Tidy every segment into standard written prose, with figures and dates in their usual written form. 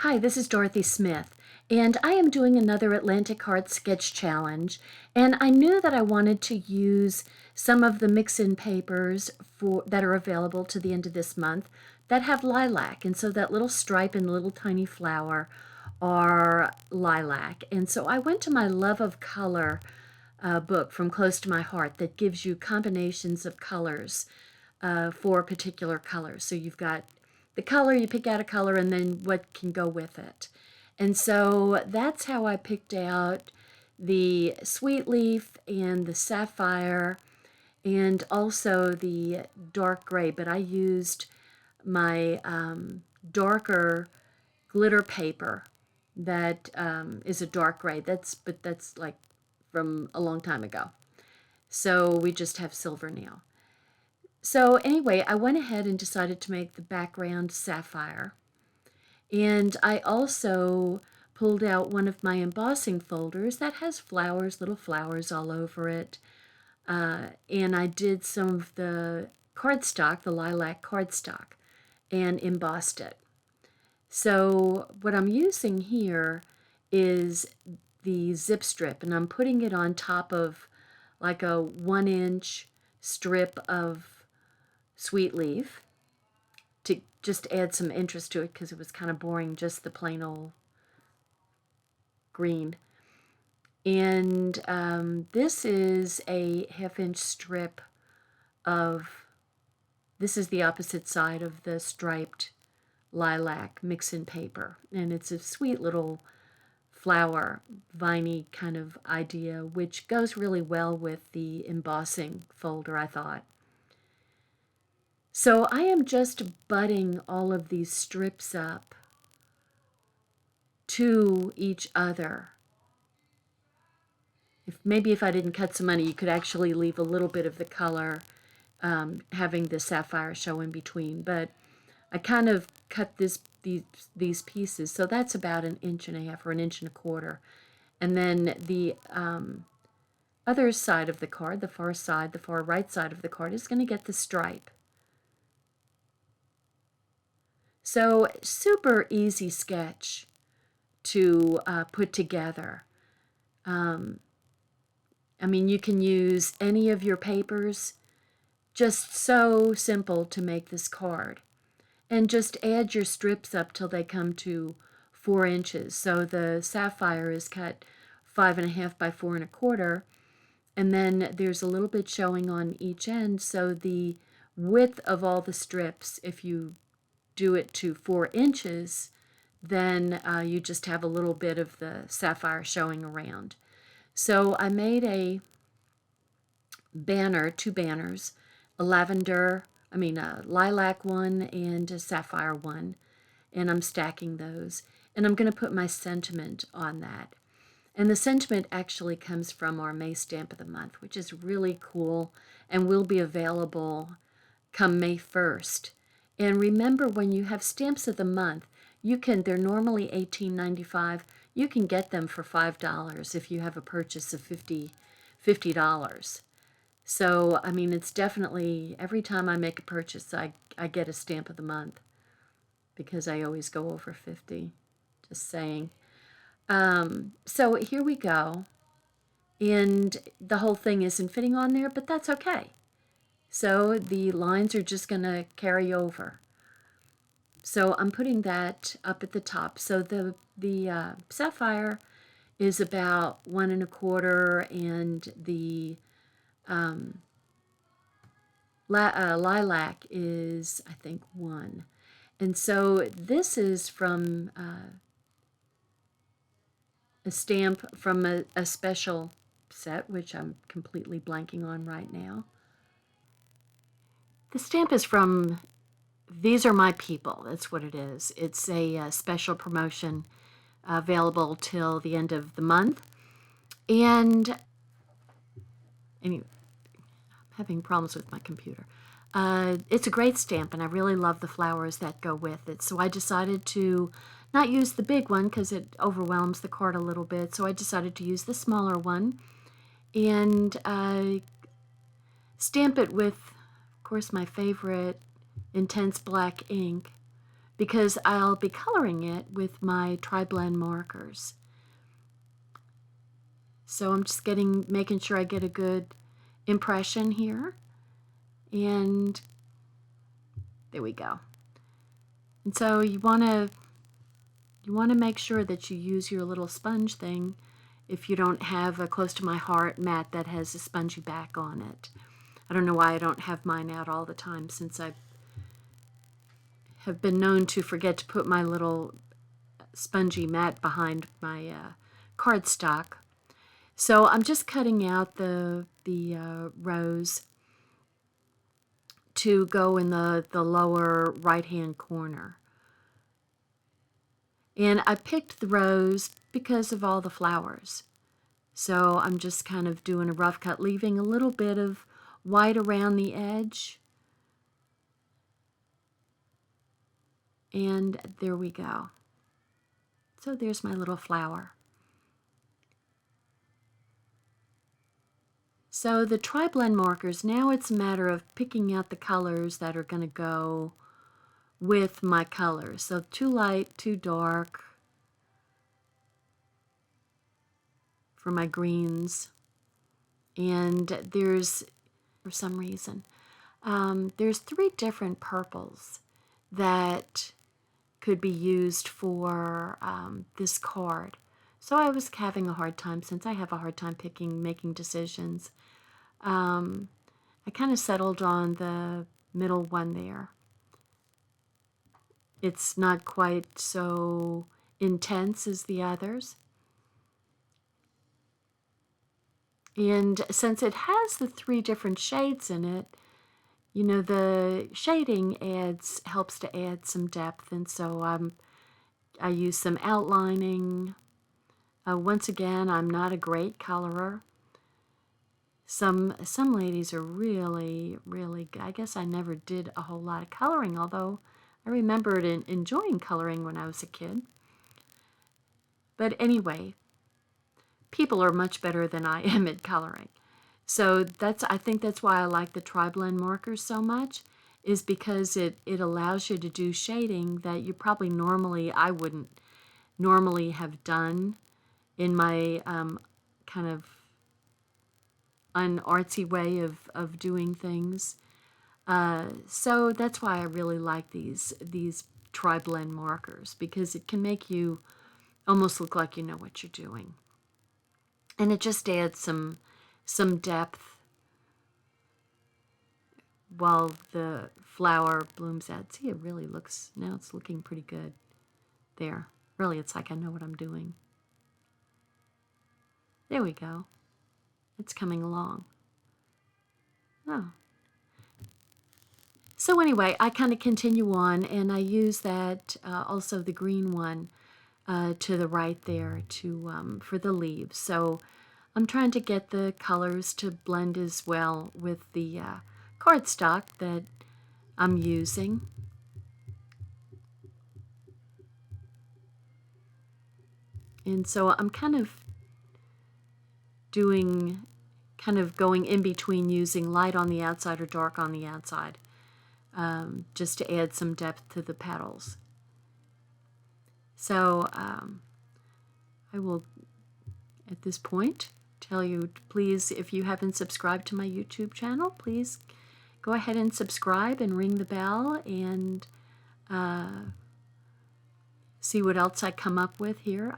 Hi, this is Dorothy Smith, and I am doing another Atlantic Heart Sketch Challenge, and I knew that I wanted to use some of the mix-in papers that are available to the end of this month that have lilac, and so that little stripe and little tiny flower are lilac. And so I went to my Love of Color book from Close to My Heart that gives you combinations of colors for particular colors. So you've got the color, you pick out a color, and then what can go with it. And so that's how I picked out the sweet leaf and the sapphire and also the dark gray, but I used my darker glitter paper that is a dark gray. But that's like from a long time ago. So we just have silver now. So anyway, I went ahead and decided to make the background sapphire. And I also pulled out one of my embossing folders that has flowers, little flowers all over it. And I did some of the cardstock, the lilac cardstock, and embossed it. So what I'm using here is the zip strip, and I'm putting it on top of like a 1-inch strip of sweet leaf to just add some interest to it because it was kind of boring, just the plain old green. And this is a 1/2-inch strip of, this is the opposite side of the striped lilac mix-in paper. And it's a sweet little flower, viney kind of idea, which goes really well with the embossing folder, I thought. So I am just butting all of these strips up to each other. Maybe if I didn't cut so many, you could actually leave a little bit of the color, having the sapphire show in between. But I kind of cut these pieces, so that's about 1.5 inches or 1.25 inches. And then the other side of the card, the far right side of the card, is going to get the stripe. So super easy sketch to put together. I mean, you can use any of your papers. Just so simple to make this card. And just add your strips up till they come to 4 inches. So the sapphire is cut 5.5 by 4.25. And then there's a little bit showing on each end. So the width of all the strips, if you do it to 4 inches, then you just have a little bit of the sapphire showing around. So I made a banner, 2 banners, a lilac one and a sapphire one, and I'm stacking those. And I'm going to put my sentiment on that. And the sentiment actually comes from our May Stamp of the Month, which is really cool and will be available come May 1st. And remember, when you have Stamps of the Month, they're normally $18.95. You can get them for $5 if you have a purchase of $50. So, I mean, it's definitely, every time I make a purchase, I get a Stamp of the Month because I always go over 50, just saying. So here we go. And the whole thing isn't fitting on there, but that's okay. So the lines are just going to carry over. So I'm putting that up at the top. So the sapphire is about 1.25, and the lilac is, I think, 1. And so this is from a stamp from a special set, which I'm completely blanking on right now. The stamp is from These Are My People. That's what it is. It's a special promotion available till the end of the month. And anyway, I'm having problems with my computer. It's a great stamp, and I really love the flowers that go with it. So I decided to not use the big one because it overwhelms the card a little bit. So I decided to use the smaller one and stamp it with, of course, my favorite intense black ink, because I'll be coloring it with my tri-blend markers. So I'm just making sure I get a good impression here. And there we go. And so you want to make sure that you use your little sponge thing if you don't have a Close to My Heart mat that has a spongy back on it. I don't know why I don't have mine out all the time, since I have been known to forget to put my little spongy mat behind my cardstock. So I'm just cutting out the rows to go in the lower right-hand corner. And I picked the rose because of all the flowers. So I'm just kind of doing a rough cut, leaving a little bit of white around the edge. And there we go. So there's my little flower. So the tri-blend markers, now it's a matter of picking out the colors that are going to go with my colors. So too light, too dark for my greens. And there's, for some reason, there's 3 different purples that could be used for this card. So I was having a hard time, since I have a hard time making decisions. I kind of settled on the middle one there. It's not quite so intense as the others. And since it has the 3 different shades in it, you know, the shading helps to add some depth. And so I use some outlining. Once again, I'm not a great colorer. Some ladies are really, really good. I guess I never did a whole lot of coloring, although I remembered enjoying coloring when I was a kid. But anyway, people are much better than I am at coloring. So I think that's why I like the tri-blend markers so much, is because it allows you to do shading that you probably I wouldn't normally have done in my kind of unartsy way of doing things. So that's why I really like these tri-blend markers, because it can make you almost look like you know what you're doing. And it just adds some depth while the flower blooms out. See, it really looks, now it's looking pretty good there. Really, it's like I know what I'm doing. There we go. It's coming along. Oh. So anyway, I kind of continue on, and I use that, also the green one to the right there for the leaves. So I'm trying to get the colors to blend as well with the cardstock that I'm using. And so I'm kind of going in between, using light on the outside or dark on the outside, just to add some depth to the petals. So I will, at this point, tell you, please, if you haven't subscribed to my YouTube channel, please go ahead and subscribe and ring the bell, and see what else I come up with here.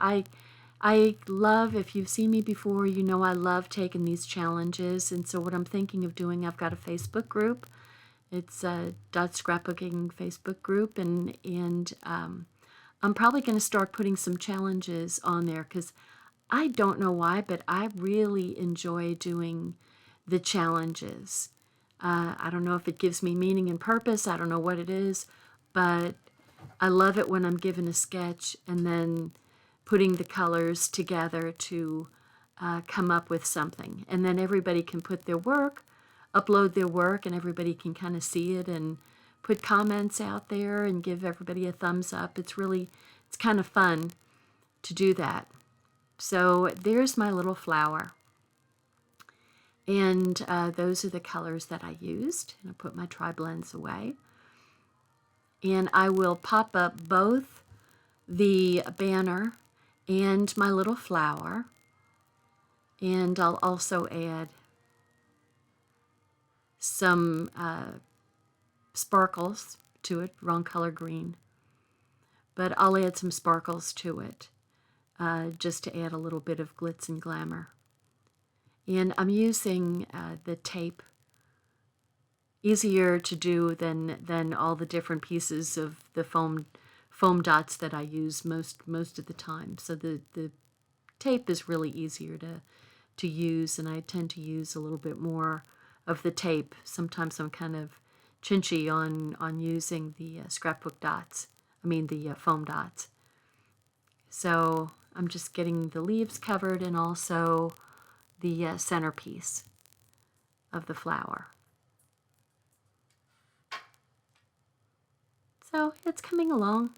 I love, if you've seen me before, you know I love taking these challenges. And so what I'm thinking of doing, I've got a Facebook group. It's a Dot Scrapbooking Facebook group, and I'm probably going to start putting some challenges on there, because I don't know why, but I really enjoy doing the challenges. I don't know if it gives me meaning and purpose. I don't know what it is, but I love it when I'm given a sketch and then putting the colors together to come up with something. And then everybody can put their work, upload their work, and everybody can kind of see it and put comments out there and give everybody a thumbs up. It's kind of fun to do that. So there's my little flower. And those are the colors that I used. And I put my tri-blends away. and I will pop up both the banner and my little flower. And I'll also add some sparkles to it, wrong color green. But I'll add some sparkles to it just to add a little bit of glitz and glamour. And I'm using the tape. Easier to do than all the different pieces of the foam dots that I use most of the time. So the tape is really easier to use, and I tend to use a little bit more of the tape. Sometimes I'm kind of chinchy on using the scrapbook dots. I mean the foam dots. So I'm just getting the leaves covered and also the centerpiece of the flower. So it's coming along.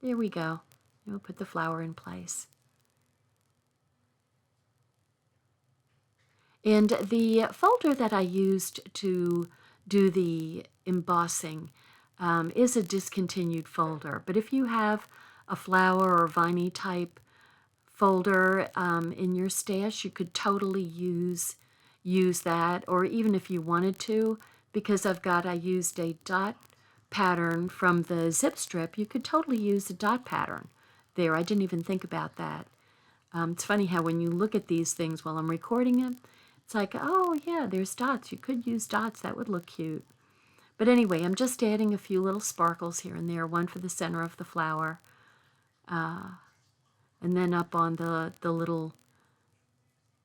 There we go. We'll put the flower in place. And the folder that I used to do the embossing is a discontinued folder. But if you have a flower or viney type folder in your stash, you could totally use that, or even if you wanted to, because I used a dot pattern from the zip strip, you could totally use a dot pattern there. I didn't even think about that. It's funny how when you look at these things while I'm recording them, it's like, oh yeah, there's dots. You could use dots. That would look cute. But anyway, I'm just adding a few little sparkles here and there, one for the center of the flower, and then up on the little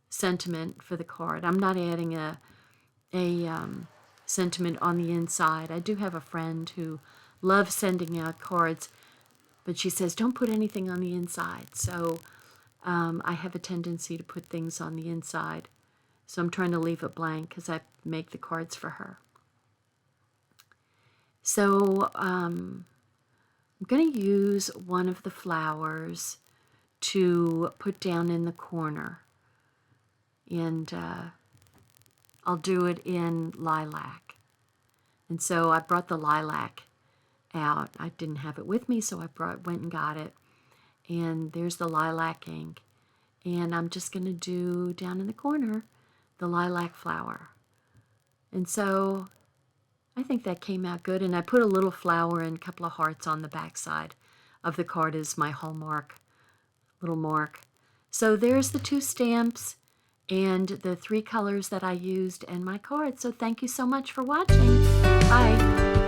sentiment for the card. I'm not adding a sentiment on the inside. I do have a friend who loves sending out cards, but she says don't put anything on the inside. So I have a tendency to put things on the inside. So I'm trying to leave it blank because I make the cards for her. So I'm going to use one of the flowers to put down in the corner. And I'll do it in lilac. And so I brought the lilac out. I didn't have it with me, so I went and got it. And there's the lilac ink. And I'm just going to do down in the corner the lilac flower. And so I think that came out good. And I put a little flower and a couple of hearts on the back side of the card as my hallmark, little mark. So there's the 2 stamps and the 3 colors that I used and my card. So thank you so much for watching. Bye.